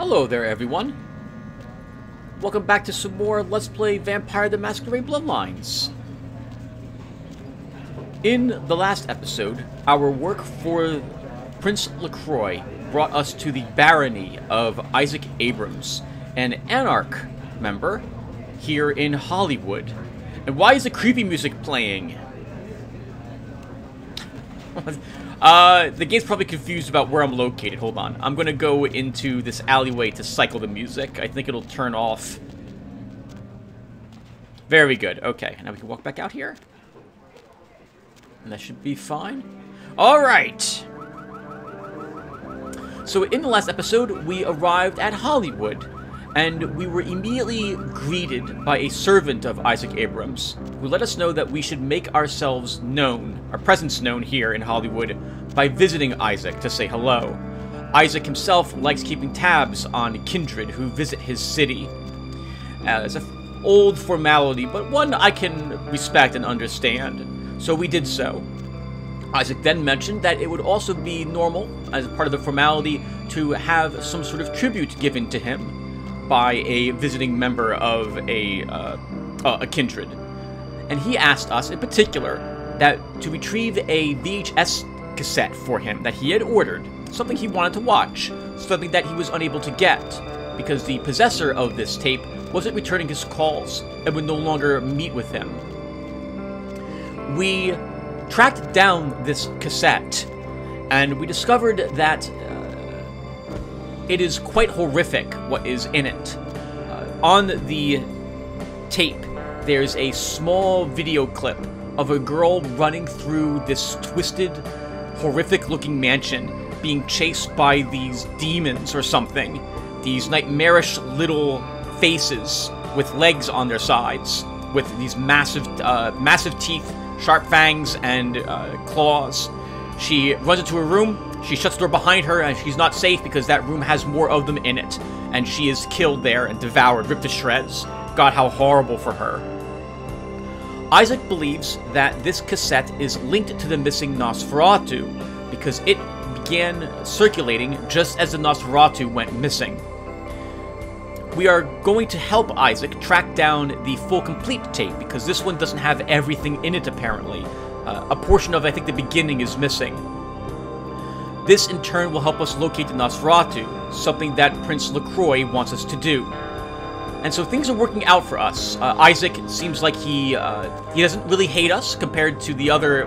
Hello there, everyone. Welcome back to some more Let's Play Vampire the Masquerade-Bloodlines. In the last episode, our work for Prince LaCroix brought us to the barony of Isaac Abrams, an Anarch member here in Hollywood. And why is the creepy music playing? The game's probably confused about where I'm located. Hold on. I'm gonna go into this alleyway to cycle the music. I think it'll turn off. Very good. Okay, now we can walk back out here. And that should be fine. Alright! So in the last episode, we arrived at Hollywood, and we were immediately greeted by a servant of Isaac Abrams, who let us know that we should make ourselves known, our presence known here in Hollywood, by visiting Isaac to say hello. Isaac himself likes keeping tabs on kindred who visit his city. It's an old formality, but one I can respect and understand, so we did so. Isaac then mentioned that it would also be normal, as part of the formality, to have some sort of tribute given to him by a visiting member of a kindred. And he asked us, in particular, that to retrieve a VHS cassette for him that he had ordered, something he wanted to watch, something that he was unable to get, because the possessor of this tape wasn't returning his calls and would no longer meet with him. We tracked down this cassette, and we discovered that it is quite horrific what is in it. On the tape, there's a small video clip of a girl running through this twisted, horrific-looking mansion, being chased by these demons or something. These nightmarish little faces with legs on their sides, with these massive teeth, sharp fangs, and claws. She runs into a room. She shuts the door behind her, and she's not safe because that room has more of them in it. And she is killed there and devoured, ripped to shreds. God, how horrible for her. Isaac believes that this cassette is linked to the missing Nosferatu, because it began circulating just as the Nosferatu went missing. We are going to help Isaac track down the full complete tape, because this one doesn't have everything in it, apparently. A portion of, I think, the beginning is missing. This, in turn, will help us locate the Nosferatu, something that Prince LaCroix wants us to do. And so things are working out for us. Isaac seems like he doesn't really hate us compared to the other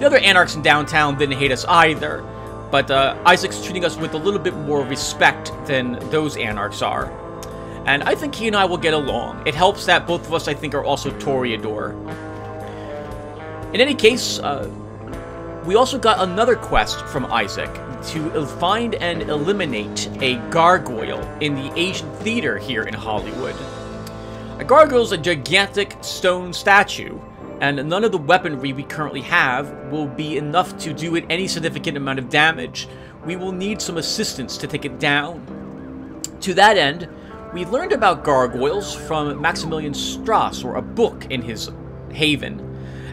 Anarchs in downtown didn't hate us either. But Isaac's treating us with a little bit more respect than those Anarchs are. And I think he and I will get along. It helps that both of us, I think, are also Toreador. In any case, we also got another quest from Isaac to find and eliminate a gargoyle in the Asian theater here in Hollywood. A gargoyle is a gigantic stone statue, and none of the weaponry we currently have will be enough to do it any significant amount of damage. We will need some assistance to take it down. To that end, we learned about gargoyles from Maximilian Strauss, or a book in his haven.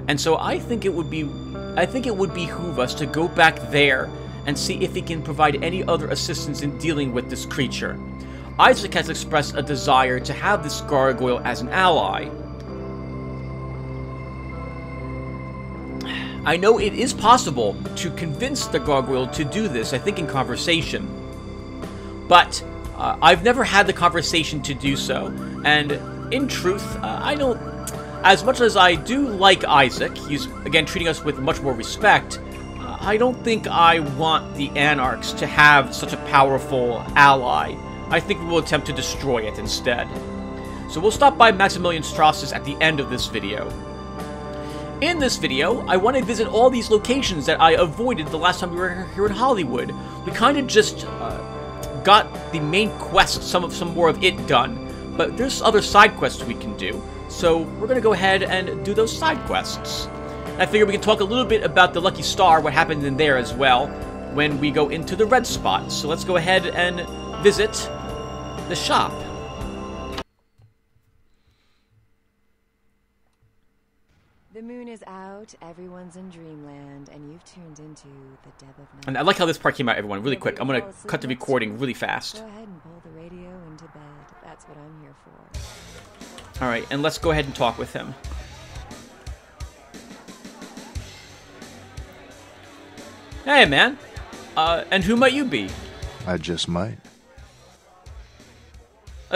And so I think it would behoove us to go back there and see if he can provide any other assistance in dealing with this creature. Isaac has expressed a desire to have this gargoyle as an ally. I know it is possible to convince the gargoyle to do this, I think in conversation. But I've never had the conversation to do so, and in truth, I don't... As much as I do like Isaac, he's, again, treating us with much more respect, I don't think I want the Anarchs to have such a powerful ally. I think we will attempt to destroy it instead. So we'll stop by Maximilian Strauss's at the end of this video. In this video, I want to visit all these locations that I avoided the last time we were here in Hollywood. We kind of just got the main quest, some more of it done, but there's other side quests we can do. So we're going to go ahead and do those side quests. And I figure we can talk a little bit about the Lucky Star, what happened in there as well, when we go into the red spot. So let's go ahead and visit the shop. The moon is out, everyone's in dreamland, and you've turned into the depth of night. And I like how this part came out, everyone, really quick. I'm going to cut the recording really fast. Go ahead and pull the radio into bed. That's what I'm here for. All right, and let's go ahead and talk with him. Hey, man. And who might you be? I just might.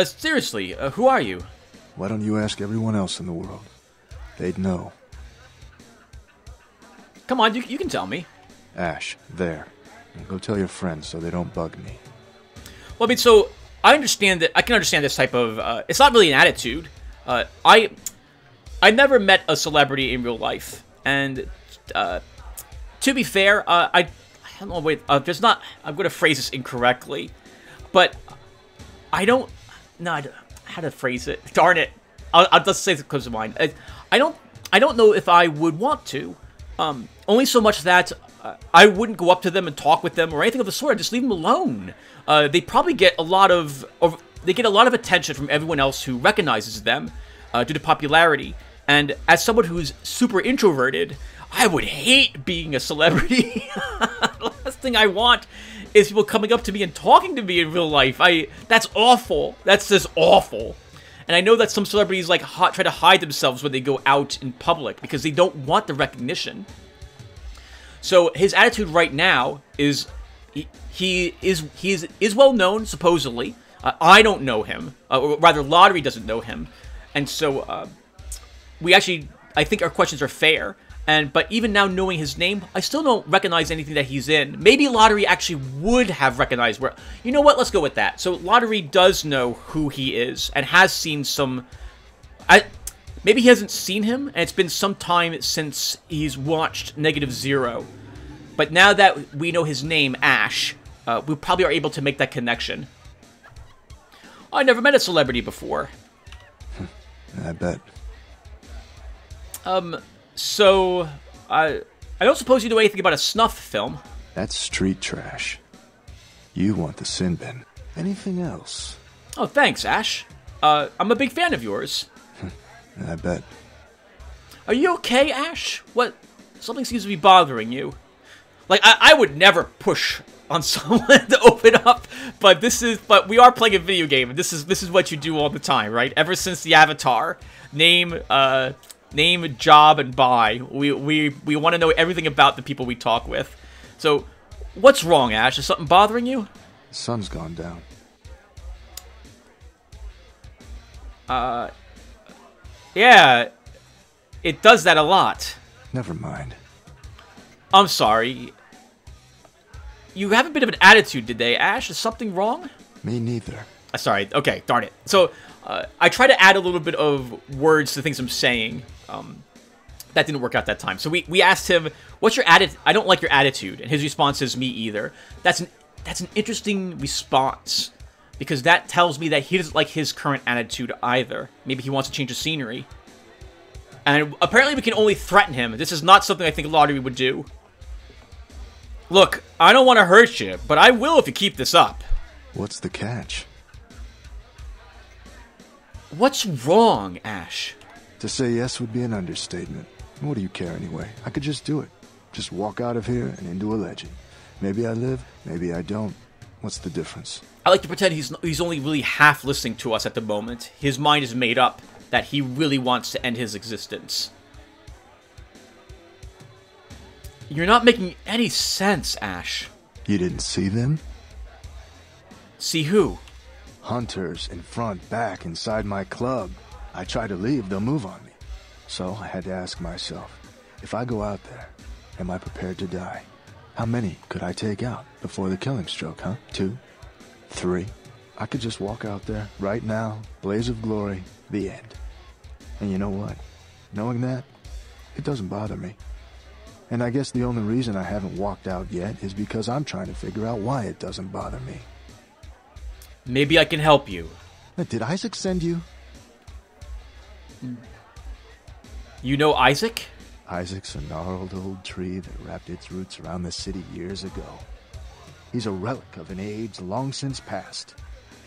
Seriously, who are you? Why don't you ask everyone else in the world? They'd know. Come on, you can tell me. Ash, there. And go tell your friends so they don't bug me. Well, I mean, so I understand that. I can understand this type of. It's not really an attitude. I never met a celebrity in real life, and to be fair, I don't know. Wait, there's not. I'm going to phrase this incorrectly, but I don't. No, how to phrase it? Darn it! I'll just say it because of mine. I don't know if I would want to. Only so much that I wouldn't go up to them and talk with them or anything of the sort. Just leave them alone. They probably get a lot of attention from everyone else who recognizes them due to popularity. And as someone who's super introverted, I would hate being a celebrity. The last thing I want is people coming up to me and talking to me in real life. That's awful. That's just awful. And I know that some celebrities try to hide themselves when they go out in public because they don't want the recognition. So his attitude right now is he is well known supposedly. I don't know him, or rather, Lotaeri doesn't know him, and so I think our questions are fair. But even now knowing his name, I still don't recognize anything that he's in. Maybe Lotaeri actually would have recognized where... You know what? Let's go with that. So Lotaeri does know who he is and has seen some... Maybe he hasn't seen him, and it's been some time since he's watched -0. But now that we know his name, Ash, we probably are able to make that connection. I never met a celebrity before. I bet. So, I don't suppose you know anything about a snuff film. That's street trash. You want the sin bin. Anything else? Oh, thanks, Ash. I'm a big fan of yours. I bet. Are you okay, Ash? What? Something seems to be bothering you. I would never push on someone to open up, but we are playing a video game, and this is what you do all the time, right? Ever since the Avatar, name, job, and buy. We want to know everything about the people we talk with. So, what's wrong, Ash? Is something bothering you? The sun's gone down. Yeah, it does that a lot. Never mind. I'm sorry. You have a bit of an attitude today, Ash. Is something wrong? Me neither. Sorry. Okay, darn it. So, I try to add a little bit of words to things I'm saying. That didn't work out that time. So we asked him, "What's your attitude? I don't like your attitude." And his response is, "Me either." That's an interesting response because that tells me that he doesn't like his current attitude either. Maybe he wants to change the scenery. And apparently, we can only threaten him. This is not something I think Lotaeri would do. Look, I don't want to hurt you, but I will if you keep this up. What's the catch? What's wrong, Ash? To say yes would be an understatement. What do you care anyway? I could just do it. Just walk out of here and into a legend. Maybe I live, maybe I don't. What's the difference? I like to pretend he's only really half listening to us at the moment. His mind is made up that he really wants to end his existence. You're not making any sense, Ash. You didn't see them? See who? Hunters in front, back, inside my club. I try to leave, they'll move on me. So I had to ask myself, if I go out there, am I prepared to die? How many could I take out before the killing stroke, huh? 2? 3? I could just walk out there, right now, blaze of glory, the end. And you know what? Knowing that, it doesn't bother me. And I guess the only reason I haven't walked out yet is because I'm trying to figure out why it doesn't bother me. Maybe I can help you. Did Isaac send you? You know Isaac? Isaac's a gnarled old tree that wrapped its roots around the city years ago. He's a relic of an age long since past.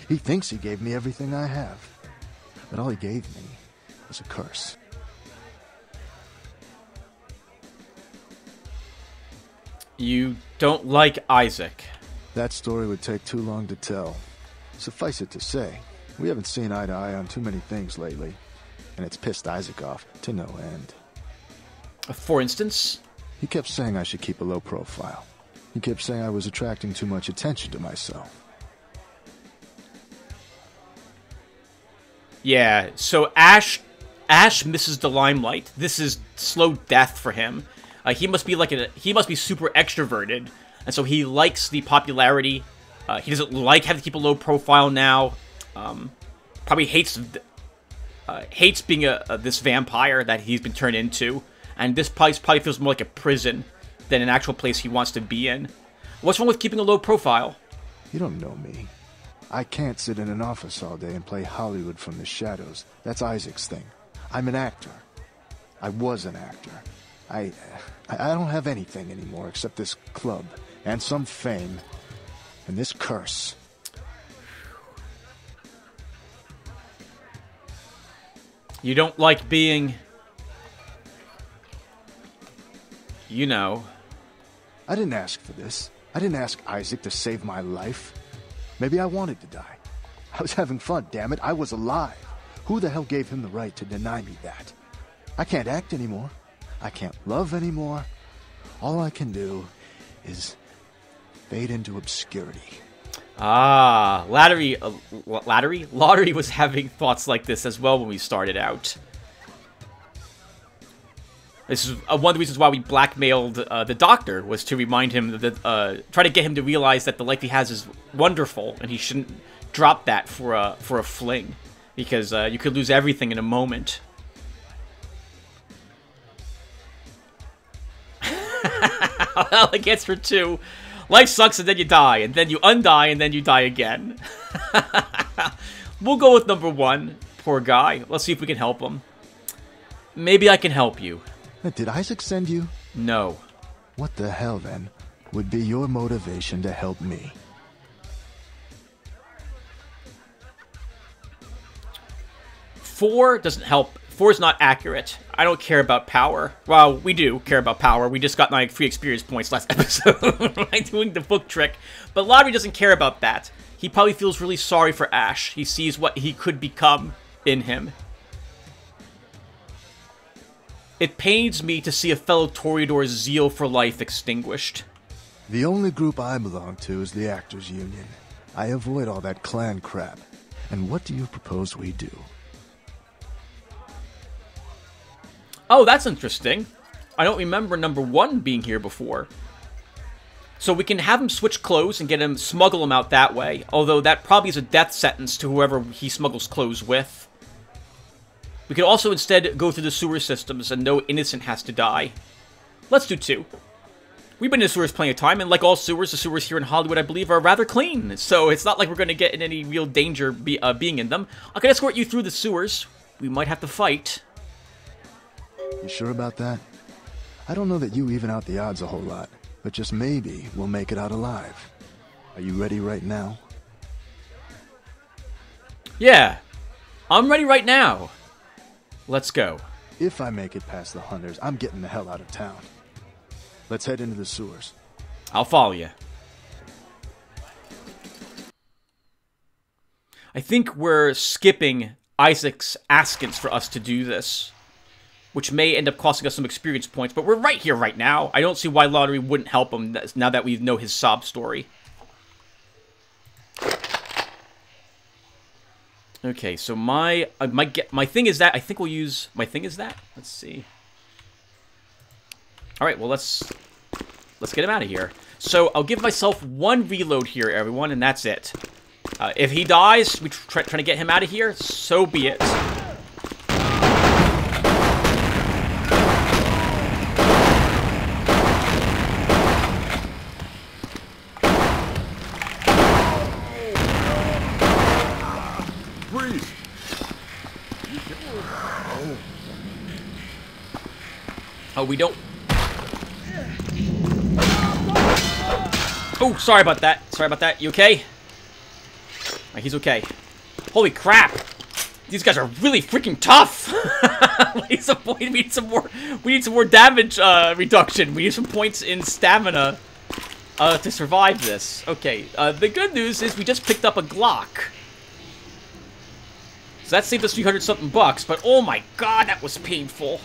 He thinks he gave me everything I have. But all he gave me was a curse. You don't like Isaac. That story would take too long to tell. Suffice it to say, we haven't seen eye to eye on too many things lately, and it's pissed Isaac off to no end. For instance? He kept saying I should keep a low profile. He kept saying I was attracting too much attention to myself. Yeah, so Ash misses the limelight. This is slow death for him. He must be super extroverted, and so he likes the popularity. He doesn't like having to keep a low profile now. Probably hates being this vampire that he's been turned into, and this place probably feels more like a prison than an actual place he wants to be in. What's wrong with keeping a low profile? You don't know me. I can't sit in an office all day and play Hollywood from the shadows. That's Isaac's thing. I'm an actor. I was an actor. I don't have anything anymore except this club and some fame and this curse. You don't like being, you know. I didn't ask for this. I didn't ask Isaac to save my life. Maybe I wanted to die. I was having fun, damn it. I was alive. Who the hell gave him the right to deny me that? I can't act anymore. I can't love anymore. All I can do is fade into obscurity. Ah, Lotaeri was having thoughts like this as well when we started out. This is one of the reasons why we blackmailed the doctor, was to remind him that, try to get him to realize that the life he has is wonderful, and he shouldn't drop that for a fling, because you could lose everything in a moment. Well, it gets for 2. Life sucks and then you die, and then you undie, and then you die again. We'll go with number 1. Poor guy. Let's see if we can help him. Maybe I can help you. Did Isaac send you? No. What the hell, then, would be your motivation to help me? 4 doesn't help. 4 is not accurate. I don't care about power. Well, we do care about power. We just got 9 free experience points last episode by doing the book trick. But Lotaeri doesn't care about that. He probably feels really sorry for Ash. He sees what he could become in him. It pains me to see a fellow Toreador's zeal for life extinguished. The only group I belong to is the Actors Union. I avoid all that clan crap. And what do you propose we do? Oh, that's interesting. I don't remember number 1 being here before. So we can have him switch clothes and smuggle him out that way. Although that probably is a death sentence to whoever he smuggles clothes with. We could also instead go through the sewer systems and no innocent has to die. Let's do 2. We've been in sewers plenty of time, and like all sewers, the sewers here in Hollywood, I believe, are rather clean. So it's not like we're going to get in any real danger being in them. I can escort you through the sewers. We might have to fight. You sure about that? I don't know that you even out the odds a whole lot, but just maybe we'll make it out alive. Are you ready right now? Yeah, I'm ready right now. Let's go. If I make it past the hunters, I'm getting the hell out of town. Let's head into the sewers. I'll follow you. I think we're skipping Isaac's askance for us to do this, which may end up costing us some experience points, but we're right here right now. I don't see why Lotaeri wouldn't help him now that we know his sob story. Okay, so my thing is that. I think we'll use my thing is that. Let's see. All right, well let's get him out of here. So I'll give myself 1 reload here, everyone, and that's it. If he dies, we trying to get him out of here. So be it. Oh, we don't... Oh, sorry about that. Sorry about that. You okay? He's okay. Holy crap. These guys are really freaking tough. We need some more damage reduction. We need some points in stamina to survive this. Okay. The good news is we just picked up a Glock. So that saved us 300 something bucks. But oh my god, that was painful.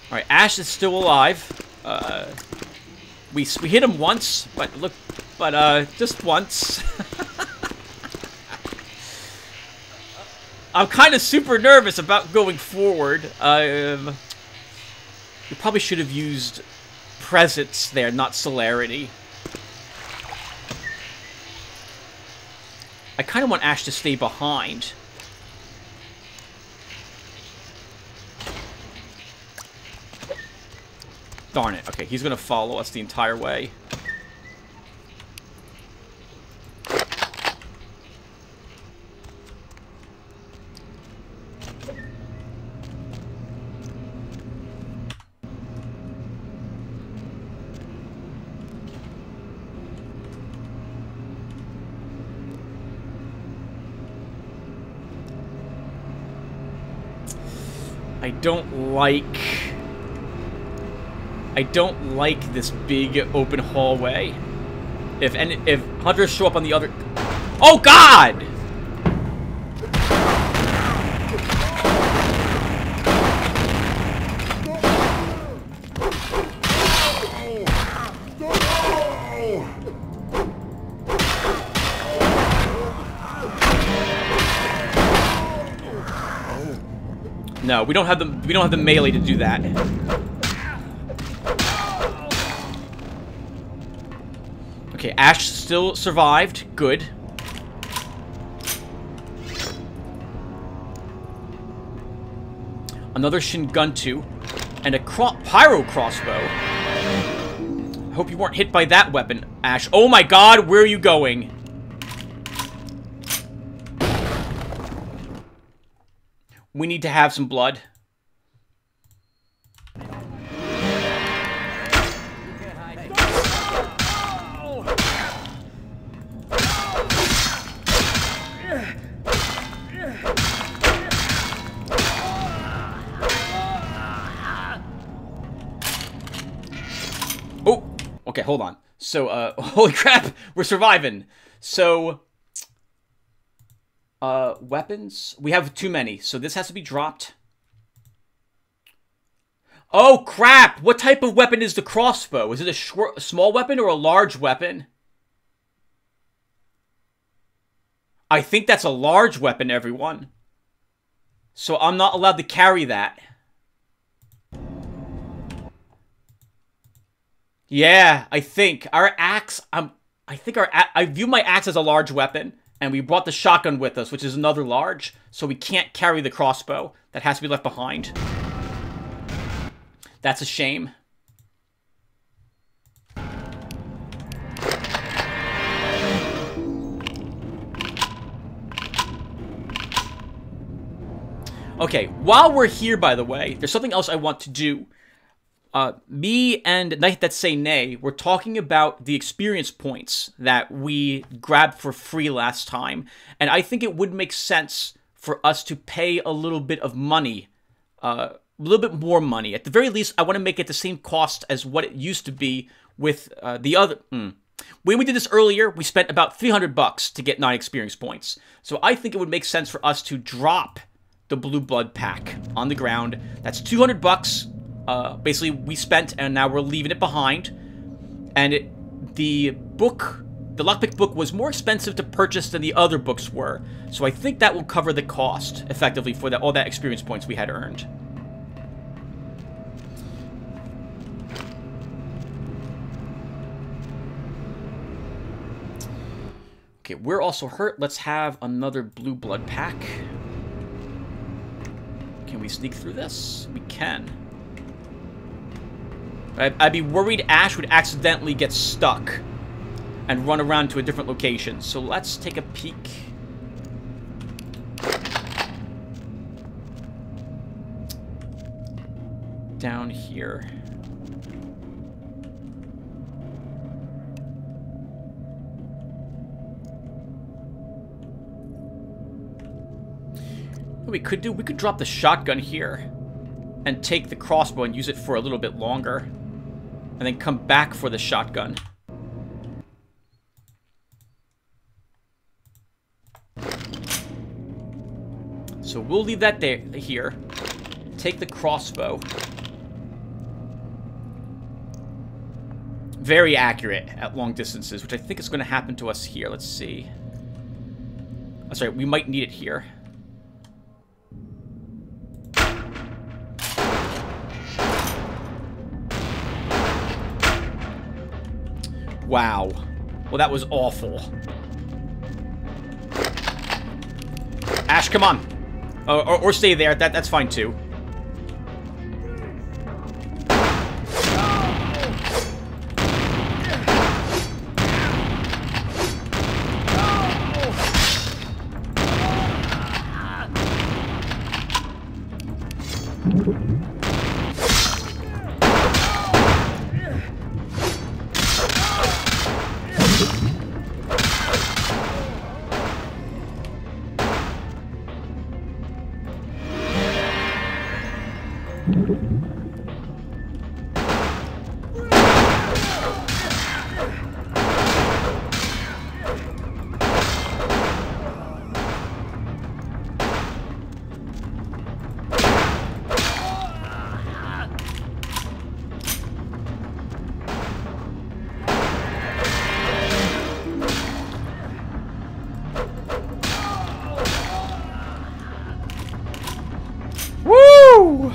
All right, Ash is still alive. We hit him once, but look, just once. I'm kind of super nervous about going forward. You probably should have used presence there, not celerity. I kind of want Ash to stay behind. Darn it. Okay, he's gonna follow us the entire way. I don't like this big open hallway. If hunters show up on the other... Oh god! No, we don't have the melee to do that. Okay, Ash still survived. Good. Another Shinguntu. And a pyro crossbow. I hope you weren't hit by that weapon, Ash. Oh my god, where are you going? We need to have some blood. Okay, hold on. So, holy crap, we're surviving. So, weapons. We have too many, so this has to be dropped. Oh, crap! What type of weapon is the crossbow? Is it a small weapon or a large weapon? I think that's a large weapon, everyone. So I'm not allowed to carry that. Yeah, I think our axe. I view my axe as a large weapon, and we brought the shotgun with us, which is another large. So we can't carry the crossbow. That has to be left behind. That's a shame. Okay, while we're here, by the way, there's something else I want to do. Me and Night That Say Nay, we're talking about the experience points that we grabbed for free last time. And I think it would make sense for us to pay a little bit of money, a little bit more money. At the very least, I want to make it the same cost as what it used to be with the other... When we did this earlier, we spent about 300 bucks to get 9 experience points. So I think it would make sense for us to drop the Blue Blood pack on the ground. That's 200 bucks. Basically, we spent, and now we're leaving it behind. And the lockpick book was more expensive to purchase than the other books were. So I think that will cover the cost, effectively, for all that experience points we had earned. Okay, we're also hurt. Let's have another Blue Blood pack. Can we sneak through this? We can. I'd be worried Ash would accidentally get stuck and run around to a different location. So let's take a peek. Down here. What we could do, we could drop the shotgun here and take the crossbow and use it for a little bit longer. And then come back for the shotgun. So we'll leave that there, here. Take the crossbow. Very accurate at long distances, which I think is going to happen to us here. Let's see. Oh, sorry, we might need it here. Wow. Well, that was awful. Ash, come on. Or stay there. That's fine, too. Woo!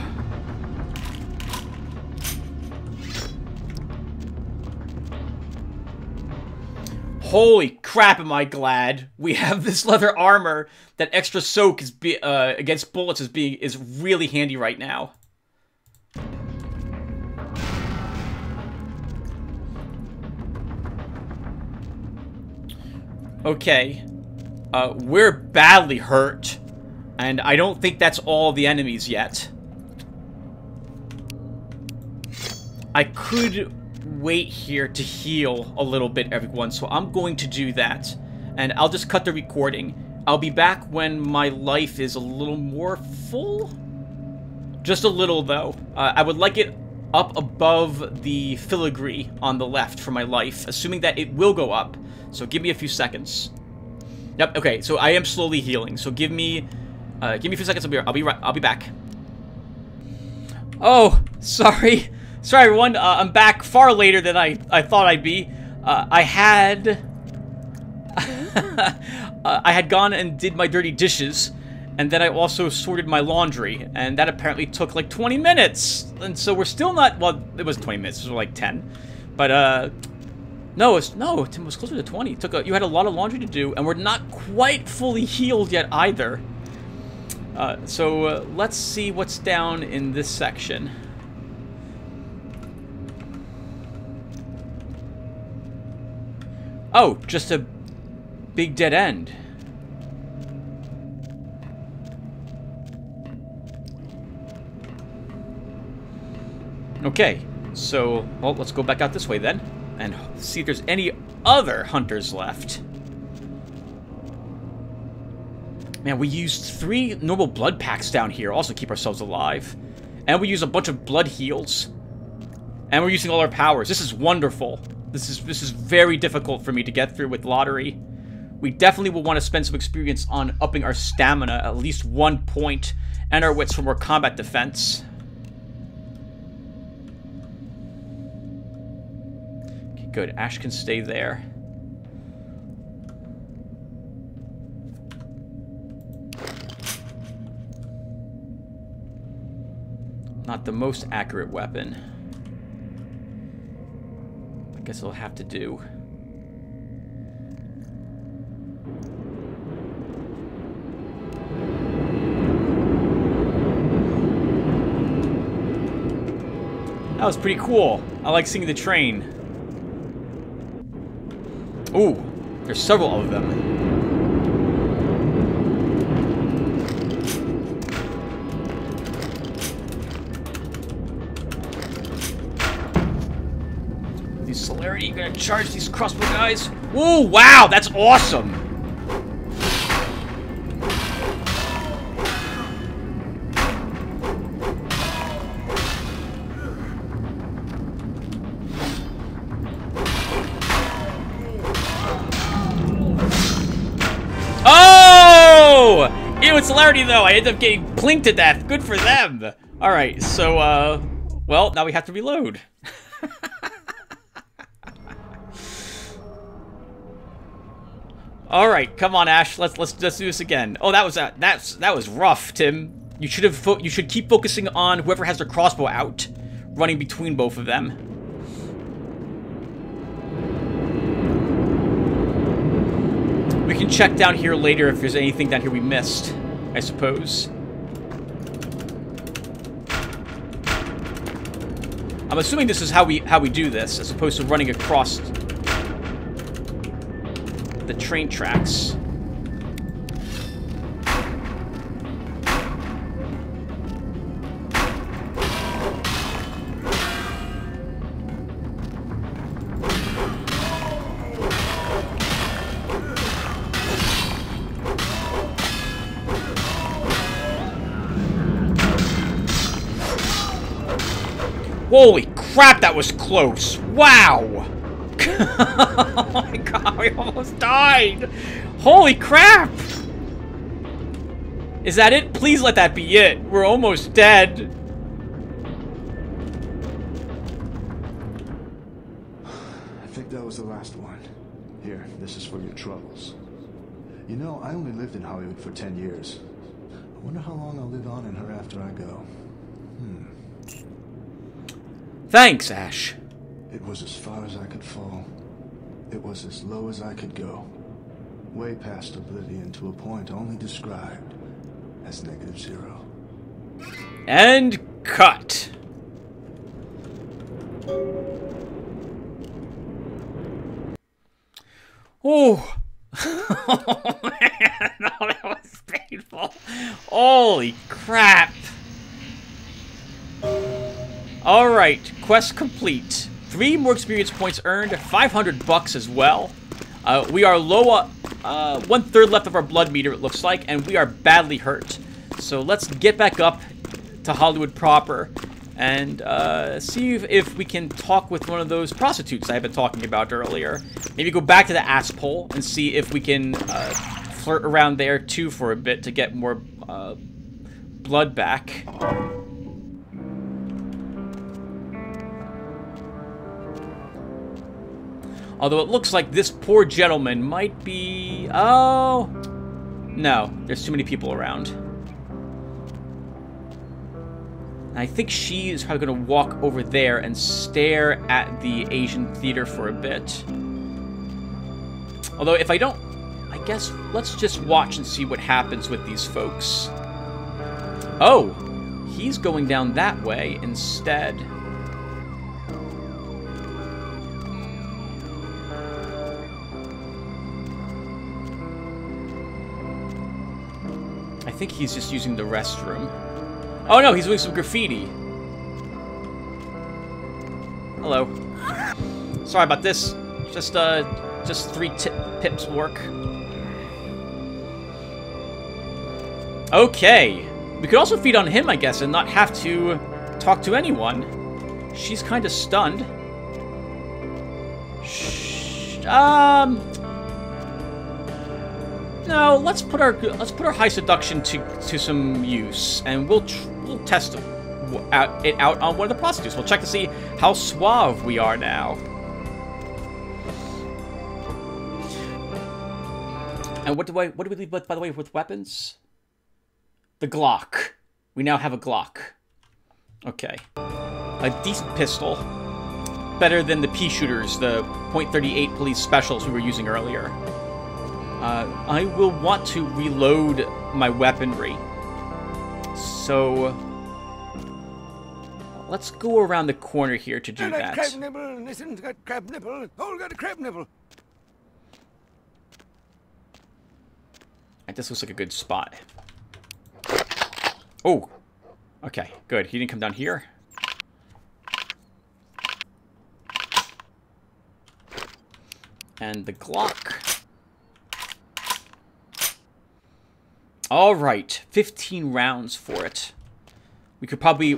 Holy crap, am I glad we have this leather armor. That extra soak is against bullets is really handy right now. Okay. We're badly hurt. And I don't think that's all the enemies yet. I could wait here to heal a little bit, everyone, so I'm going to do that. And I'll just cut the recording. I'll be back when my life is a little more full. Just a little, though. I would like it up above the filigree on the left for my life, assuming that it will go up. So give me a few seconds. Yep, okay, so I am slowly healing, so give me a few seconds. I'll be back. Oh, sorry. Sorry, everyone. I'm back far later than I thought I'd be. I had gone and did my dirty dishes, and then I also sorted my laundry, and that apparently took like 20 minutes. And so we're still not. Well, it was 20 minutes. It was like 10, but no, it was closer to 20. You had a lot of laundry to do, and we're not quite fully healed yet either. So let's see what's down in this section. Oh, just a big dead end. Okay, so, well, let's go back out this way then, and see if there's any other hunters left. Man, we used 3 normal blood packs down here, also keep ourselves alive. And we use a bunch of blood heals. And we're using all our powers. This is wonderful. This is very difficult for me to get through with Lotaeri. We definitely will want to spend some experience on upping our stamina, at least 1 point, and our wits for more combat defense. Okay, good. Ash can stay there. Not the most accurate weapon. I guess it'll have to do. That was pretty cool. I like seeing the train. Ooh, there's several of them. Lotaeri, you gonna charge these crossbow guys? Ooh, wow, that's awesome! Ew, it's hilarity though. I end up getting plinked to death. Good for them. Alright, so, well, now we have to reload. Alright, come on, Ash. Let's do this again. Oh, that was rough, Tim. You should keep focusing on whoever has their crossbow out, running between both of them. We can check down here later if there's anything down here we missed, I suppose. I'm assuming this is how we do this, as opposed to running across the train tracks. Holy crap, that was close. Wow. Oh my god, we almost died. Holy crap. Is that it? Please let that be it. We're almost dead. I think that was the last one. Here, this is for your troubles. You know, I only lived in Hollywood for 10 years. I wonder how long I'll live on in her after I go. Thanks, Ash. It was as far as I could fall. It was as low as I could go. Way past oblivion to a point only described as -0. And cut. Oh. Oh man, oh, that was painful. Holy crap. Alright, quest complete. 3 more experience points earned, 500 bucks as well. We are low, 1/3 left of our blood meter, it looks like, and we are badly hurt. So let's get back up to Hollywood proper and see if we can talk with one of those prostitutes I've been talking about earlier. Maybe go back to the ass pole and see if we can flirt around there too for a bit to get more blood back. Although it looks like this poor gentleman might be... Oh! No, there's too many people around. I think she is probably going to walk over there and stare at the Asian theater for a bit. Although if I don't... I guess let's just watch and see what happens with these folks. Oh! He's going down that way instead. I think he's just using the restroom. Oh no, he's doing some graffiti. Hello. Sorry about this. Just 3 pips work. Okay. We could also feed on him, I guess, and not have to talk to anyone. She's kind of stunned. No, let's put our high seduction to some use, and we'll test it out on one of the prostitutes. We'll check to see how suave we are now. And what do we leave with, by the way, with weapons? The Glock. We now have a Glock. Okay, a decent pistol, better than the pea shooters, the .38 police specials we were using earlier. I will want to reload my weaponry. So let's go around the corner here to do that. Crab nibble, listen, got crab nibble. Oh, got a crab nibble. And this looks like a good spot. Oh, okay, good. He didn't come down here. And the Glock. All right, 15 rounds for it. We could probably.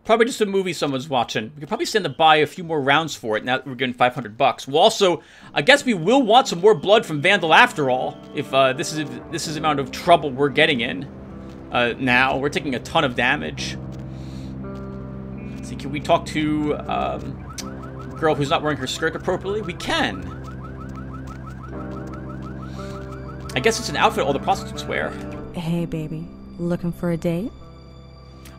Probably just a movie someone's watching. We could probably stand to buy a few more rounds for it now that we're getting $500. We'll also, I guess we will want some more blood from Vandal after all, if this is the amount of trouble we're getting in. Now, we're taking a ton of damage. Let's see, can we talk to a girl who's not wearing her skirt appropriately? We can. I guess it's an outfit all the prostitutes wear. Hey, baby. Looking for a date?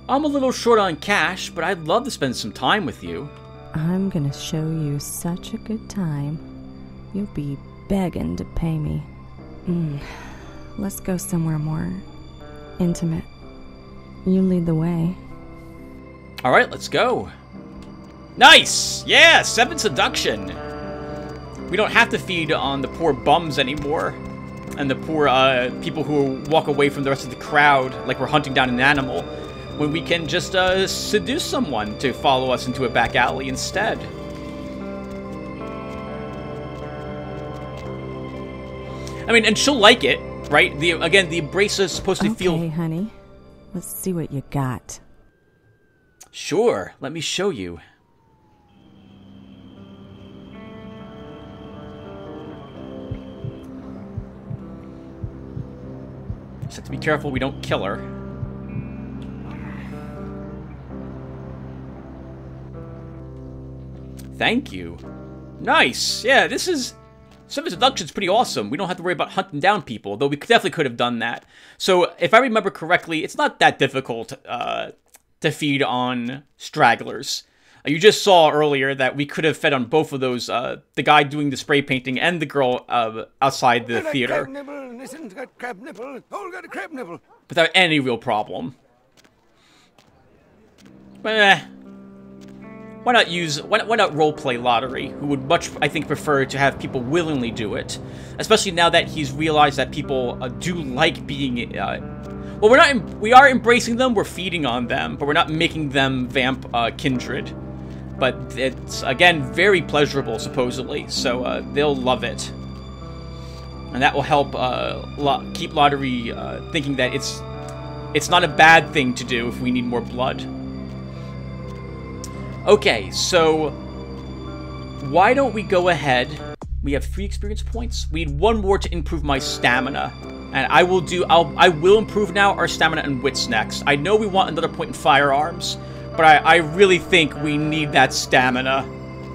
I'm a little short on cash, but I'd love to spend some time with you. I'm gonna show you such a good time. You'll be begging to pay me. Let's go somewhere more intimate. You lead the way. Alright, let's go. Nice! Yeah, 7 seduction. We don't have to feed on the poor bums anymore. And the poor people who walk away from the rest of the crowd like we're hunting down an animal. When we can just seduce someone to follow us into a back alley instead. I mean, and she'll like it, right? Again, the embrace is supposed to feel... Okay, honey. Let's see what you got. Sure, let me show you. Just have to be careful we don't kill her. Thank you. Nice. Yeah, this is... Some seduction's pretty awesome. We don't have to worry about hunting down people, though we definitely could have done that. So, if I remember correctly, it's not that difficult to feed on stragglers. You just saw earlier that we could have fed on both of those, the guy doing the spray painting and the girl outside the theater. Without any real problem. Why not roleplay Lotaeri, who would much, I think, prefer to have people willingly do it, especially now that he's realized that people do like being. Well, we are embracing them, we're feeding on them, but we're not making them vamp kindred. But it's again very pleasurable, supposedly, so they'll love it, and that will help keep Lotaeri thinking that it's not a bad thing to do if we need more blood. Okay, so why don't we go ahead? We have 3 experience points. We need 1 more to improve my stamina, and I will improve now our stamina and wits next. I know we want another point in firearms, but I really think we need that stamina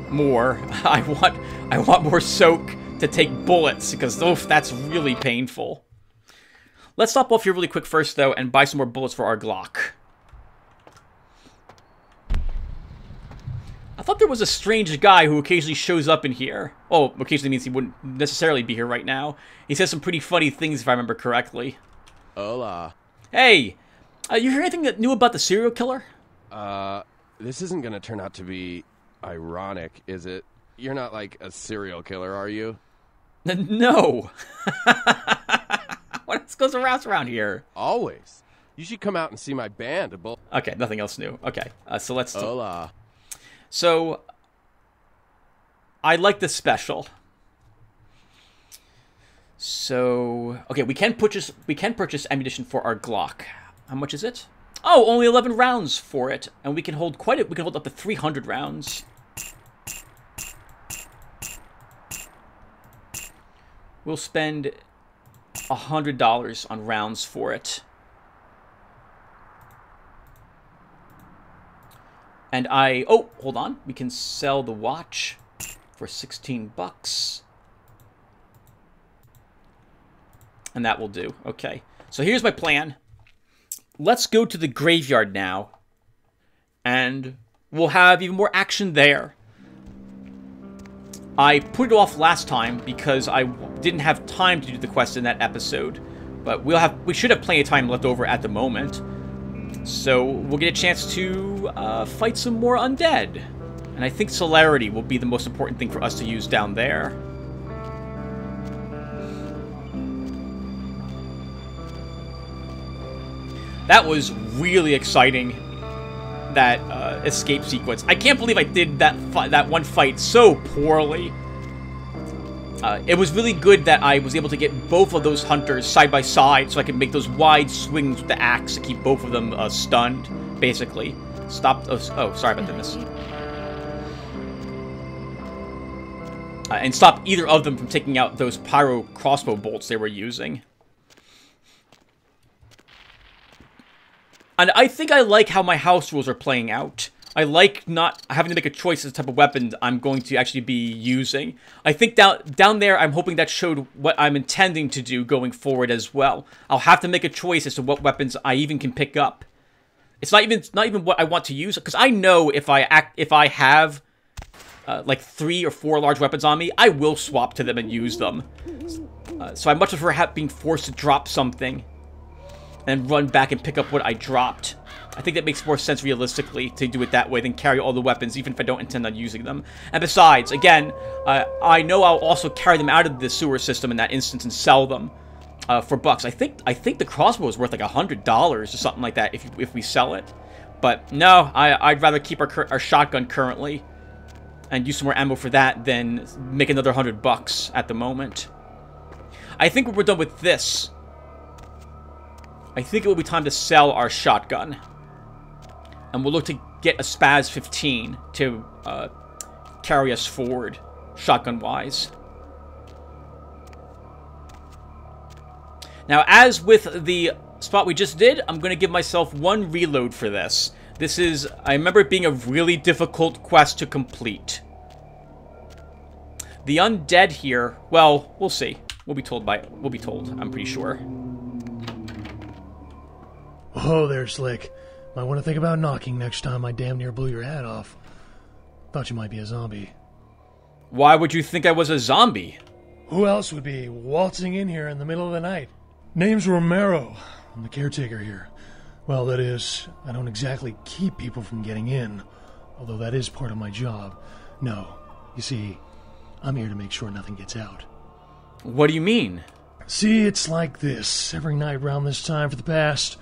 more. I want more soak to take bullets because that's really painful. Let's stop off here really quick first though and buy some more bullets for our Glock. I thought there was a strange guy who occasionally shows up in here. Oh, occasionally means he wouldn't necessarily be here right now. He says some pretty funny things if I remember correctly. Hola. Hey, you hear anything new about the serial killer? This isn't gonna turn out to be ironic, is it? You're not like a serial killer, are you? No. What else goes around here? Always. You should come out and see my band. Okay, nothing else new. Okay, so let's... Hola. So, I like this special. So, okay, we can purchase ammunition for our Glock. How much is it? Oh, only 11 rounds for it, and we can hold we can hold up to 300 rounds. We'll spend $100 on rounds for it. And oh, hold on. We can sell the watch for 16 bucks. And that will do. Okay. So here's my plan. Let's go to the graveyard now. And we'll have even more action there. I put it off last time because I didn't have time to do the quest in that episode. But we should have plenty of time left over at the moment. So we'll get a chance to fight some more undead. And I think celerity will be the most important thing for us to use down there. That was really exciting, that escape sequence. I can't believe I did that one fight so poorly. It was really good that I was able to get both of those hunters side by side so I could make those wide swings with the axe to keep both of them stunned, basically. Stop. Oh, sorry about this. And stop either of them from taking out those pyro crossbow bolts they were using. And I think I like how my house rules are playing out. I like not having to make a choice as the type of weapon I'm going to actually be using. I think down there, I'm hoping that showed what I'm intending to do going forward as well. I'll have to make a choice as to what weapons I even can pick up. It's not even what I want to use, because I know if I have like 3 or 4 large weapons on me, I will swap to them and use them. So I much prefer being forced to drop something and run back and pick up what I dropped. I think that makes more sense realistically to do it that way than carry all the weapons, even if I don't intend on using them. And besides, again, I know I'll also carry them out of the sewer system in that instance and sell them for bucks. I think the crossbow is worth like $100 or something like that if we sell it. But no, I'd rather keep our shotgun currently and use some more ammo for that than make another $100 at the moment. I think when we're done with this, I think it will be time to sell our shotgun. And we'll look to get a Spaz 15 to carry us forward, shotgun-wise. Now, as with the spot we just did, I'm going to give myself 1 reload for this. I remember it being a really difficult quest to complete. The undead here, well, we'll see. We'll be told, I'm pretty sure. Oh, there, Slick. Might want to think about knocking next time I damn near blew your hat off. Thought you might be a zombie. Why would you think I was a zombie? Who else would be waltzing in here in the middle of the night? Name's Romero. I'm the caretaker here. Well, that is, I don't exactly keep people from getting in, although that is part of my job. No, you see, I'm here to make sure nothing gets out. What do you mean? See, it's like this. Every night around this time for the past,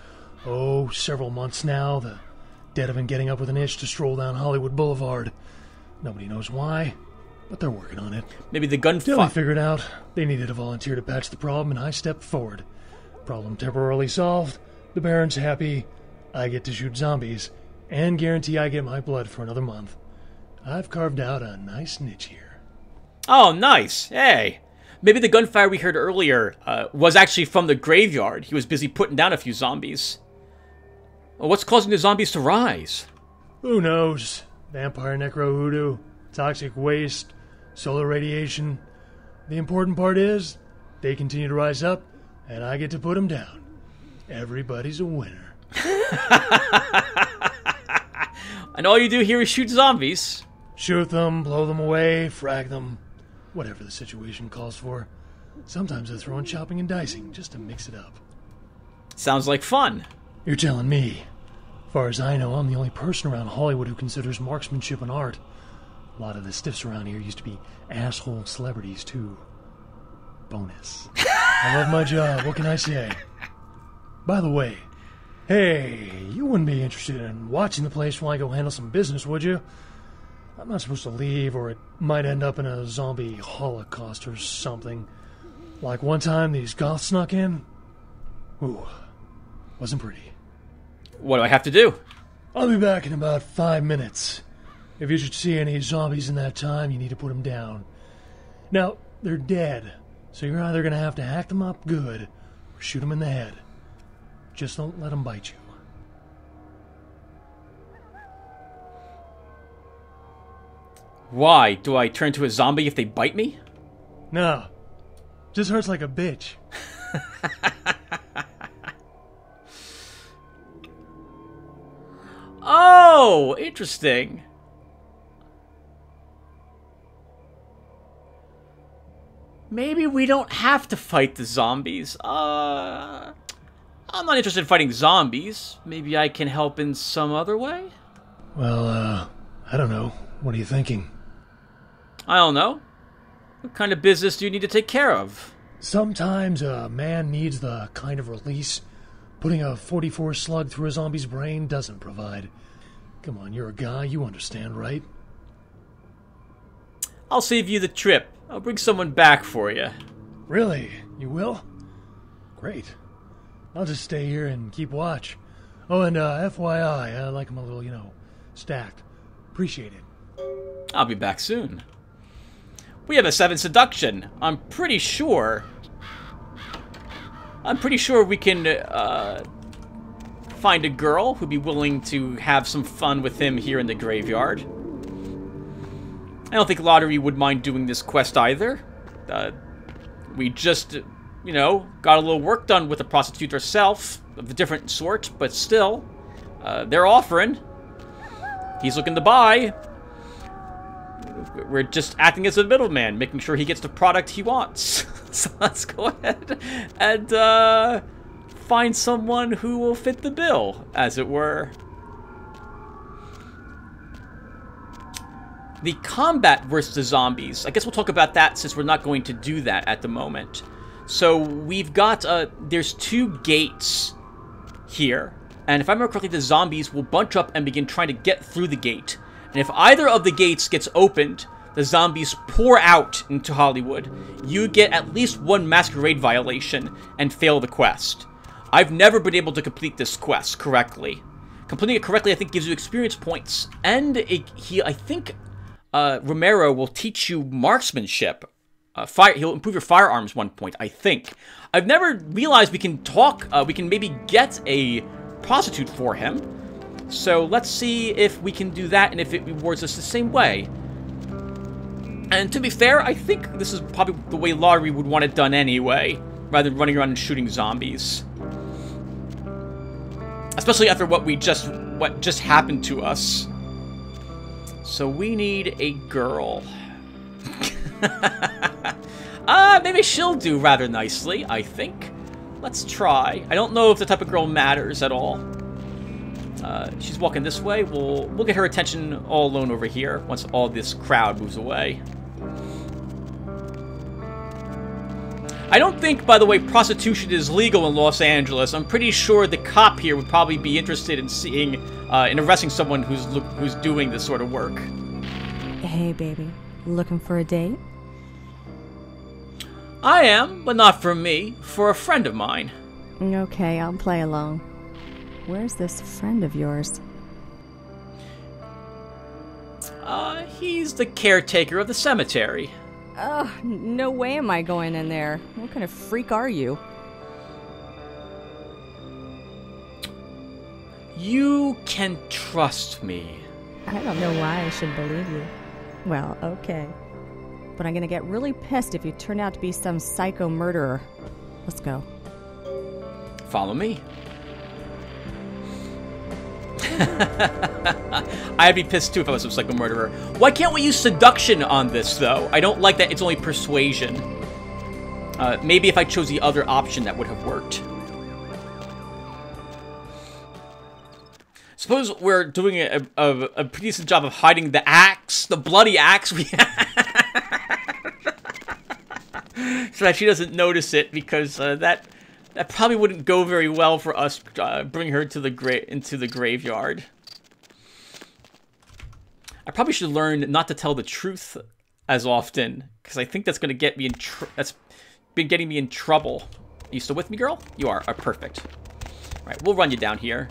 several months now, the dead have been getting up with an itch to stroll down Hollywood Boulevard. Nobody knows why, but they're working on it. Maybe the gunfight. Till I figured out they needed a volunteer to patch the problem, and I stepped forward. Problem temporarily solved. The Baron's happy. I get to shoot zombies, and guarantee I get my blood for another month. I've carved out a nice niche here. Oh, nice. Hey. Maybe the gunfire we heard earlier was actually from the graveyard. He was busy putting down a few zombies. Well, what's causing the zombies to rise? Who knows? Vampire necro hoodoo, toxic waste, solar radiation. The important part is, they continue to rise up, and I get to put them down. Everybody's a winner. And all you do here is shoot zombies. Shoot them, blow them away, frag them. Whatever the situation calls for. Sometimes I throw in chopping and dicing, just to mix it up. Sounds like fun. You're telling me. As far as I know, I'm the only person around Hollywood who considers marksmanship an art. A lot of the stiffs around here used to be asshole celebrities, too. Bonus. I love my job, what can I say? By the way, hey, you wouldn't be interested in watching the place while I go handle some business, would you? I'm not supposed to leave, or it might end up in a zombie holocaust or something. Like one time these goths snuck in. Ooh, wasn't pretty. What do I have to do? I'll be back in about 5 minutes. If you should see any zombies in that time, you need to put them down. Now, they're dead, so you're either going to have to hack them up good, or shoot them in the head. Just don't let them bite you. Why? Do I turn to a zombie if they bite me? No. Just hurts like a bitch. Oh, interesting. Maybe we don't have to fight the zombies. I'm not interested in fighting zombies. Maybe I can help in some other way? Well, I don't know. What are you thinking? I don't know. What kind of business do you need to take care of? Sometimes a man needs the kind of release putting a 44 slug through a zombie's brain doesn't provide. Come on, you're a guy, you understand, right? I'll save you the trip. I'll bring someone back for you. Really? You will? Great. I'll just stay here and keep watch. Oh, and FYI, I like them a little, Stacked. Appreciate it. I'll be back soon. We have a 7 seduction. I'm pretty sure we can find a girl who'd be willing to have some fun with him here in the graveyard. I don't think Lotaeri would mind doing this quest either. We just, you know, got a little work done with a prostitute herself, of a different sort, but still, they're offering. He's looking to buy. We're just acting as a middleman, making sure he gets the product he wants. So let's go ahead and find someone who will fit the bill, as it were. The combat versus the zombies. I guess we'll talk about that since we're not going to do that at the moment. So we've got, there's 2 gates here. And if I remember correctly, the zombies will bunch up and begin trying to get through the gate. And if either of the gates gets opened, the zombies pour out into Hollywood. You get at least 1 masquerade violation and fail the quest. I've never been able to complete this quest correctly. Completing it correctly, I think, gives you experience points. And I think Romero will teach you marksmanship. He'll improve your firearms 1 point, I think. I've never realized we can talk, we can maybe get a prostitute for him. So let's see if we can do that and if it rewards us the same way. And to be fair, I think this is probably the way Lotaeri would want it done anyway, rather than running around and shooting zombies. Especially after what just happened to us. So we need a girl. Maybe she'll do rather nicely, I think. Let's try. I don't know if the type of girl matters at all. She's walking this way. We'll get her attention all alone over here once all this crowd moves away. I don't think, by the way, prostitution is legal in Los Angeles. I'm pretty sure the cop here would probably be interested in seeing, in arresting someone who's doing this sort of work. Hey, baby. Looking for a date? I am, but not for me. For a friend of mine. Okay, I'll play along. Where's this friend of yours? He's the caretaker of the cemetery. Oh, no way am I going in there. What kind of freak are you? You can trust me. I don't know why I should believe you. Well, okay. But I'm gonna get really pissed if you turn out to be some psycho murderer. Let's go. Follow me. I'd be pissed too if I was some psycho murderer. Why can't we use seduction on this, though? I don't like that it's only persuasion. Maybe if I chose the other option, that would have worked. Suppose we're doing a pretty decent job of hiding the axe, the bloody axe we have. So that she doesn't notice it, because that probably wouldn't go very well for us bringing her to into the graveyard. I probably should learn not to tell the truth as often, because I think that's going to get me that's been getting me in trouble. Are you still with me, girl? You are. Perfect. All right, we'll run you down here.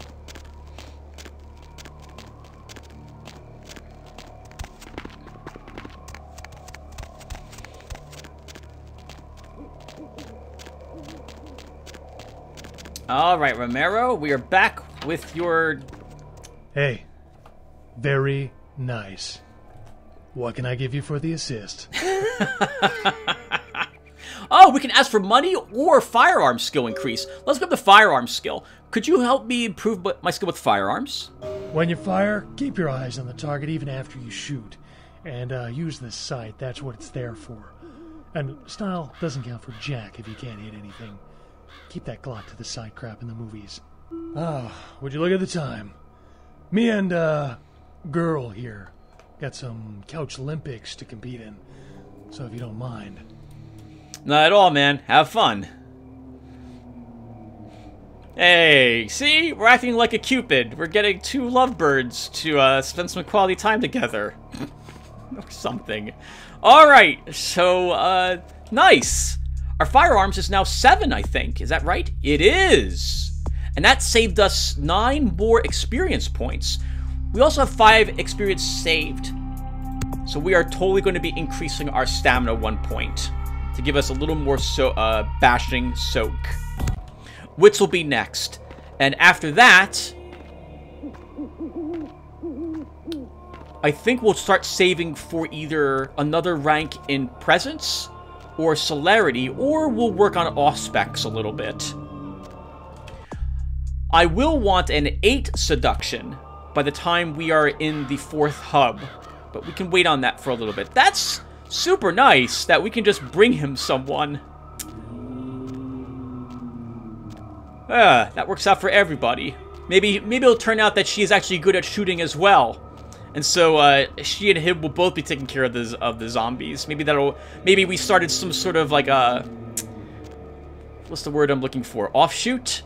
All right, Romero, we are back with your... Hey, very nice. What can I give you for the assist? Oh, we can ask for money or firearm skill increase. Let's grab the firearm skill. Could you help me improve my skill with firearms? When you fire, keep your eyes on the target even after you shoot. And use the sight, that's what it's there for. And style doesn't count for jack if you can't hit anything. Keep that Glock to the side crap in the movies. Ah, would you look at the time? Me and, girl here got some couch Olympics to compete in. So if you don't mind. Not at all, man. Have fun. Hey, see? We're acting like a Cupid. We're getting 2 lovebirds to spend some quality time together. Or something. Alright, so, nice. Our firearms is now 7, I think. Is that right? It is! And that saved us 9 more experience points. We also have 5 experience saved. So we are totally going to be increasing our stamina 1 point to give us a little more bashing soak. Wits will be next. And after that, I think we'll start saving for either another rank in presence or celerity, or we'll work on auspex a little bit. I will want an 8 seduction by the time we are in the 4th hub, but we can wait on that for a little bit. That's super nice that we can just bring him someone. That works out for everybody. Maybe it'll turn out that she is actually good at shooting as well. And so, she and him will both be taking care of the zombies. Maybe we started some sort of like a... What's the word I'm looking for? Offshoot?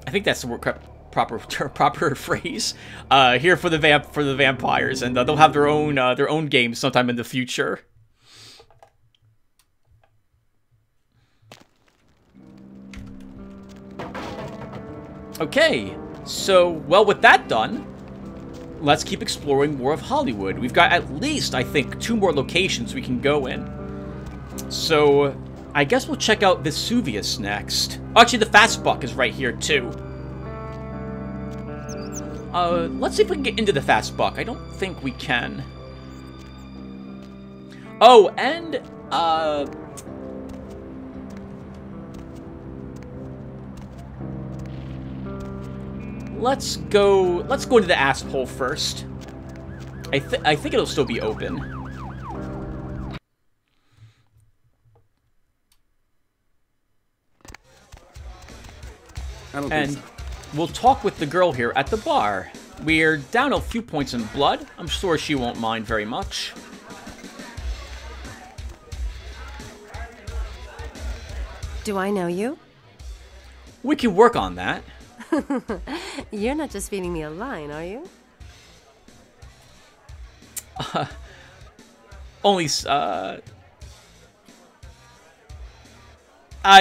I think that's the word, proper phrase. Here for the vampires, and they'll have their own games sometime in the future. Okay, so, well, with that done, let's keep exploring more of Hollywood. We've got at least, I think, 2 more locations we can go in. So, I guess we'll check out Vesuvius next. Actually, the Fastbuck is right here, too. Let's see if we can get into the Fastbuck. I don't think we can. Oh, and, Let's go into the asshole first. I think it'll still be open. And we'll talk with the girl here at the bar. We're down a few points in blood. I'm sure she won't mind very much. Do I know you? We can work on that. You're not just feeding me a line, are you? Only,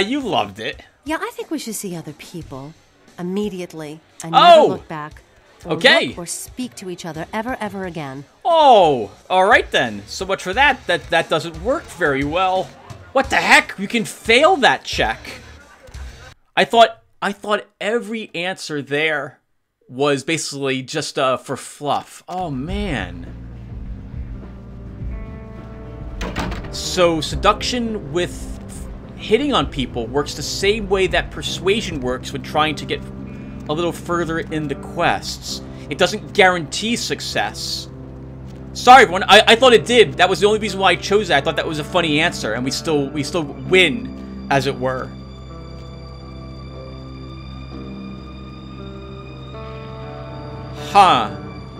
you loved it. Yeah, I think we should see other people. Immediately. And never look back. Or okay. Look or speak to each other ever again. Oh, alright then. So much for that. That doesn't work very well. What the heck? You can fail that check. I thought every answer there was basically just for fluff. Oh, man. So, seduction with hitting on people works the same way that persuasion works when trying to get a little further in the quests. It doesn't guarantee success. Sorry, everyone. I thought it did. That was the only reason why I chose that. I thought that was a funny answer, and we still win, as it were. Huh.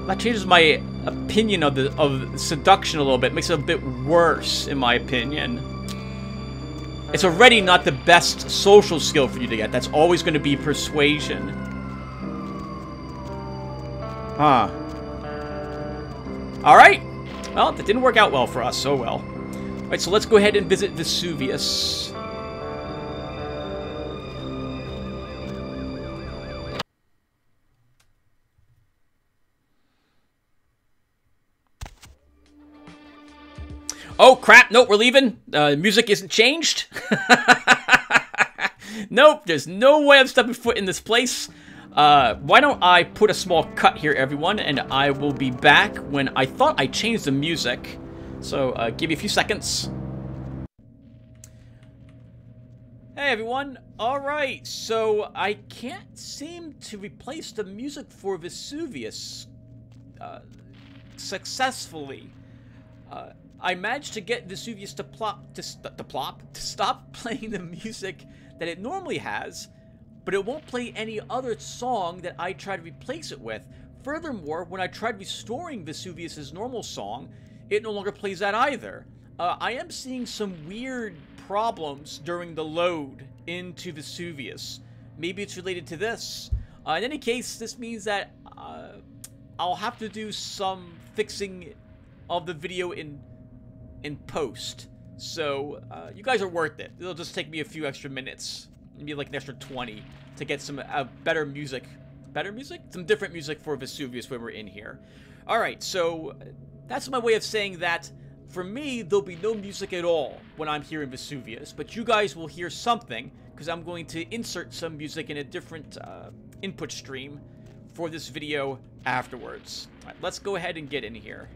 That changes my opinion of seduction a little bit. Makes it a bit worse, in my opinion. It's already not the best social skill for you to get. That's always going to be persuasion. Huh. Alright. Well, that didn't work out well for us. Oh well. Alright, so let's go ahead and visit Vesuvius. Oh, crap. Nope, we're leaving. Music isn't changed. Nope, there's no way I'm stepping foot in this place. Why don't I put a small cut here, everyone, and I will be back when I thought I changed the music. So, give me a few seconds. Hey, everyone. Alright, so I can't seem to replace the music for Vesuvius successfully. I managed to get Vesuvius to stop playing the music that it normally has, but it won't play any other song that I try to replace it with. Furthermore, when I tried restoring Vesuvius's normal song, it no longer plays that either. I am seeing some weird problems during the load into Vesuvius. Maybe it's related to this. In any case, this means that I'll have to do some fixing of the video in post. So, you guys are worth it. It'll just take me a few extra minutes. maybe like an extra 20 to get some better music. Better music? Some different music for Vesuvius when we're in here. Alright, so that's my way of saying that for me, there'll be no music at all when I'm here in Vesuvius, but you guys will hear something, because I'm going to insert some music in a different input stream for this video afterwards. Alright, let's go ahead and get in here.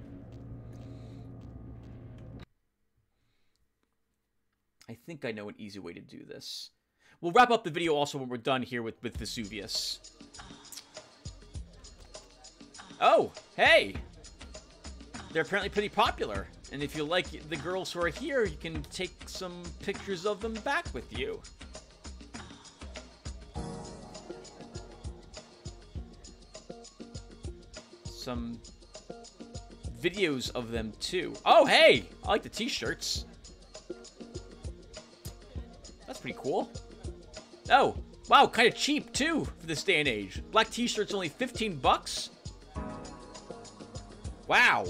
I think I know an easy way to do this. We'll wrap up the video also when we're done here with Vesuvius. Oh, hey! They're apparently pretty popular. And if you like the girls who are here, you can take some pictures of them back with you. Some videos of them too. Oh, hey! I like the t-shirts. That's pretty cool. Oh, wow, kind of cheap too for this day and age. Black t-shirts only 15 bucks? Wow.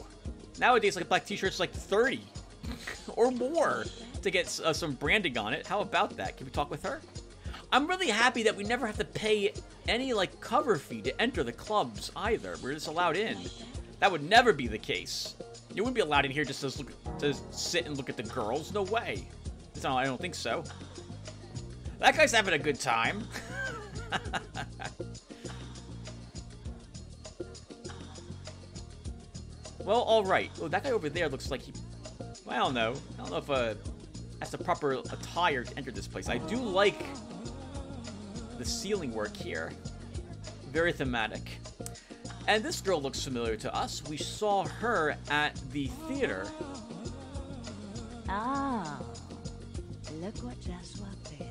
Nowadays, like, black t-shirts like 30 or more to get some branding on it. How about that? Can we talk with her? I'm really happy that we never have to pay any, like, cover fee to enter the clubs either. We're just allowed in. That would never be the case. You wouldn't be allowed in here just to sit and look at the girls. No way. No, I don't think so. That guy's having a good time. Well, alright. Oh, that guy over there looks like he... Well, I don't know. I don't know if that's the proper attire to enter this place. I do like the ceiling work here. Very thematic. And this girl looks familiar to us. We saw her at the theater. Oh, look what just walked in.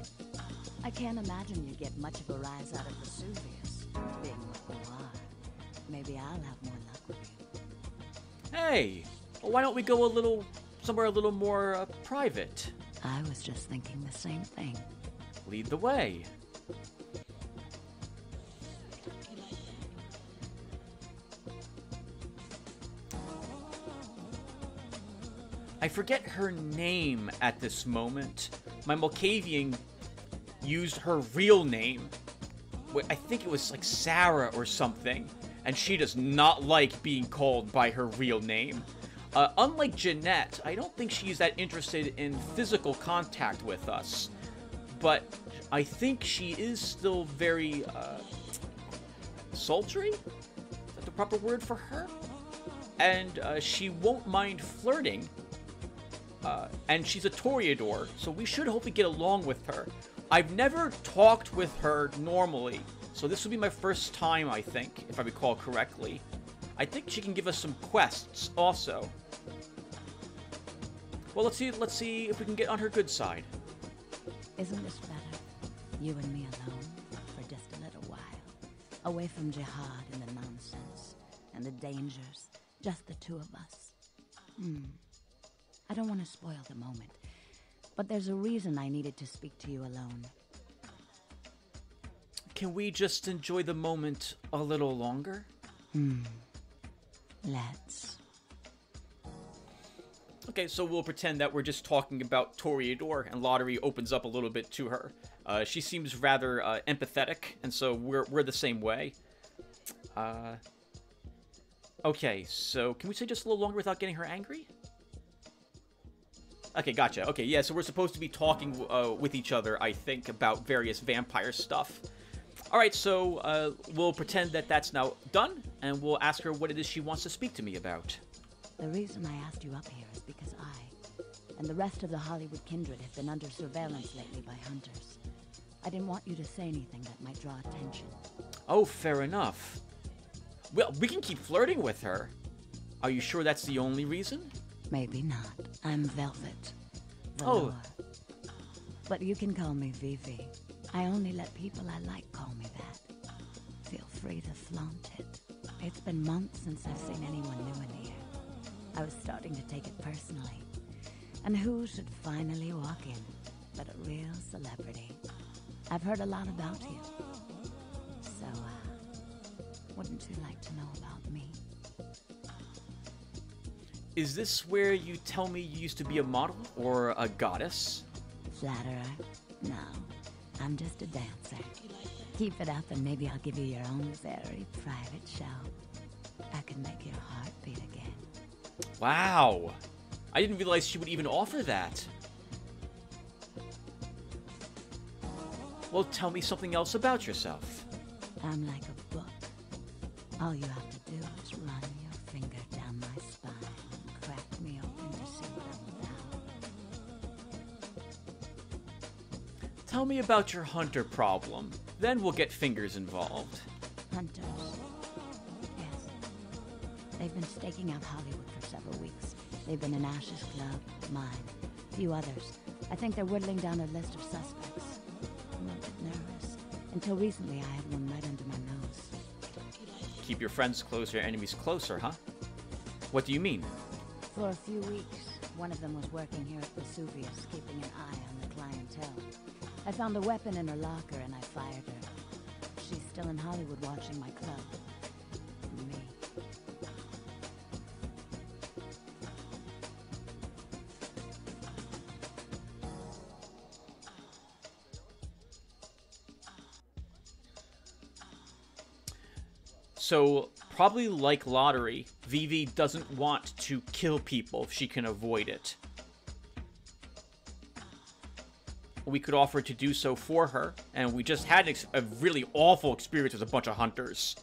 I can't imagine you get much of a rise out of Vesuvius, being what you are. Maybe I'll have more luck with you. Hey, well, why don't we go somewhere a little more private? I was just thinking the same thing. Lead the way. I forget her name at this moment. My Malkavian used her real name. I think it was like Sarah or something. And she does not like being called by her real name. Unlike Jeanette, I don't think she's that interested in physical contact with us. But I think she is still very, sultry? Is that the proper word for her? And she won't mind flirting. And she's a Toreador, so we should hopefully get along with her. I've never talked with her normally. So this will be my first time, I think, if I recall correctly. I think she can give us some quests, also. Well, let's see if we can get on her good side. Isn't this better? You and me alone, for just a little while. Away from jihad and the nonsense, and the dangers. Just the two of us. I don't want to spoil the moment, but there's a reason I needed to speak to you alone. Can we just enjoy the moment a little longer? Let's. Okay, so we'll pretend that we're just talking about Toreador, and Lotaeri opens up a little bit to her. She seems rather empathetic, and so we're the same way. Okay, so can we stay just a little longer without getting her angry? Okay, gotcha. Okay, yeah, so we're supposed to be talking with each other, I think, about various vampire stuff. Alright, so we'll pretend that that's now done, and we'll ask her what it is she wants to speak to me about. The reason I asked you up here is because I and the rest of the Hollywood kindred have been under surveillance lately by hunters. I didn't want you to say anything that might draw attention. Oh, fair enough. Well, we can keep flirting with her. Are you sure that's the only reason? Maybe not. I'm Velvet. Oh. Velour. But you can call me Vivi. I only let people I like call me that. Feel free to flaunt it. It's been months since I've seen anyone new in here. I was starting to take it personally. And who should finally walk in but a real celebrity? I've heard a lot about you. So, wouldn't you like to know about me? Is this where you tell me you used to be a model or a goddess? Flatterer? No. I'm just a dancer. Keep it up and maybe I'll give you your own very private show. I can make your heart beat again. Wow. I didn't realize she would even offer that. Well, tell me something else about yourself. I'm like a book. All you have to do is run your finger down my spine and crack me open to see what I'm about. Tell me about your hunter problem. Then we'll get fingers involved. Hunters. Yes. They've been staking out Hollywood for several weeks. They've been in Ash's club, mine, a few others. I think they're whittling down a list of suspects. I'm a bit nervous. Until recently, I had one right under my nose. Keep your friends closer, your enemies closer, huh? What do you mean? For a few weeks, one of them was working here at Vesuvius, keeping an eye on the clientele. I found a weapon in her locker and I fired her. She's still in Hollywood watching my club. And me. So, probably like Lotaeri, Vivi doesn't want to kill people if she can avoid it. We could offer to do so for her, and we just had a really awful experience with a bunch of hunters.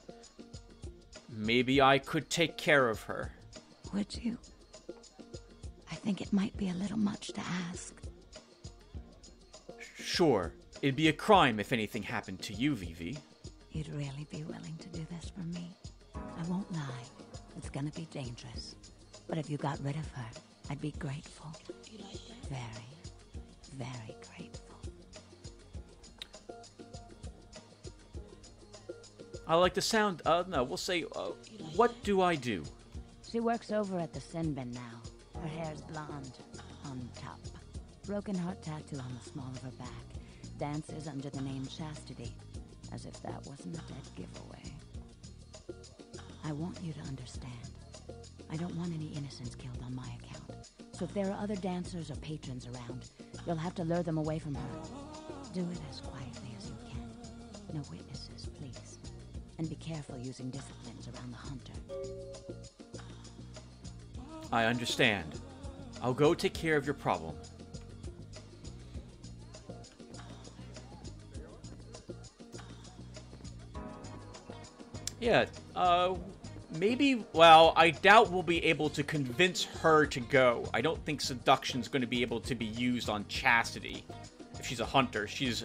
Maybe I could take care of her. Would you? I think it might be a little much to ask. Sure. It'd be a crime if anything happened to you, Vivi. You'd really be willing to do this for me? I won't lie. It's gonna be dangerous. But if you got rid of her, I'd be grateful. Very, very grateful. I like the sound. No, we'll say, what do I do? She works over at the sin bin now. Her hair's blonde, on top. Broken heart tattoo on the small of her back. Dances under the name Chastity, as if that wasn't a dead giveaway. I want you to understand. I don't want any innocents killed on my account. So if there are other dancers or patrons around, you'll have to lure them away from her. Do it as quietly as you can. No witnesses, please. And be careful using disciplines around the hunter. I understand. I'll go take care of your problem. Yeah, maybe, well, I doubt we'll be able to convince her to go. I don't think seduction's going to be able to be used on Chastity. If she's a hunter, she's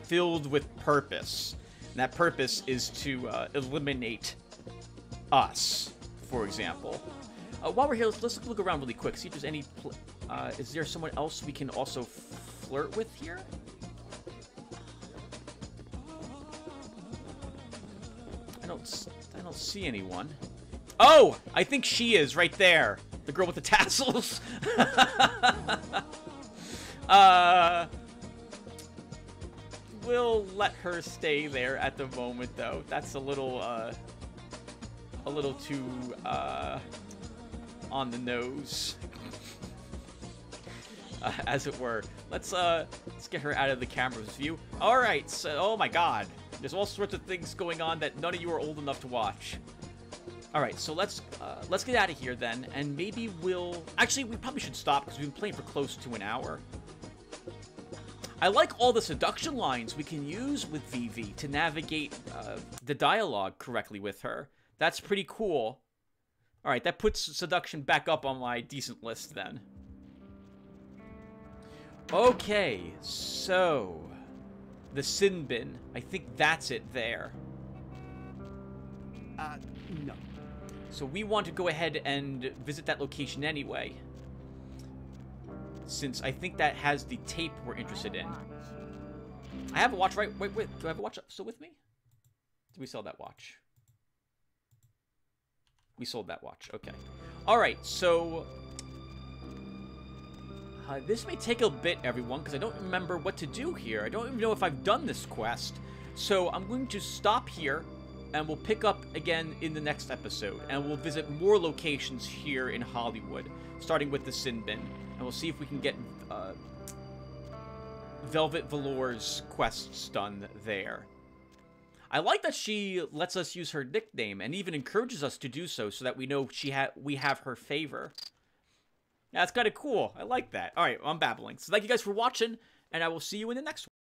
filled with purpose. And that purpose is to eliminate us, for example. While we're here, let's look around really quick. See if there's any... is there someone else we can also flirt with here? I don't see anyone. Oh! I think she is right there. The girl with the tassels. We'll let her stay there at the moment, though. That's a little too, on the nose. As it were. Let's get her out of the camera's view. Alright, so, oh my god. There's all sorts of things going on that none of you are old enough to watch. Alright, so let's get out of here then, and maybe we'll... Actually, we probably should stop, because we've been playing for close to an hour. I like all the seduction lines we can use with Vivi to navigate the dialogue correctly with her. That's pretty cool. Alright, that puts seduction back up on my decent list then. Okay, so... the sin bin. I think that's it there. No. So we want to go ahead and visit that location anyway. Since I think that has the tape we're interested in. I have a watch, right? Wait. Do I have a watch still with me? Did we sell that watch? We sold that watch. Okay. Alright, so... this may take a bit, everyone, because I don't remember what to do here. I don't even know if I've done this quest. So I'm going to stop here, and we'll pick up again in the next episode. And we'll visit more locations here in Hollywood, starting with the Sin Bin. And we'll see if we can get Velvet Velour's quests done there. I like that she lets us use her nickname and even encourages us to do so that we know we have her favor. Yeah, that's kind of cool. I like that. All right, I'm babbling. So thank you guys for watching, and I will see you in the next one.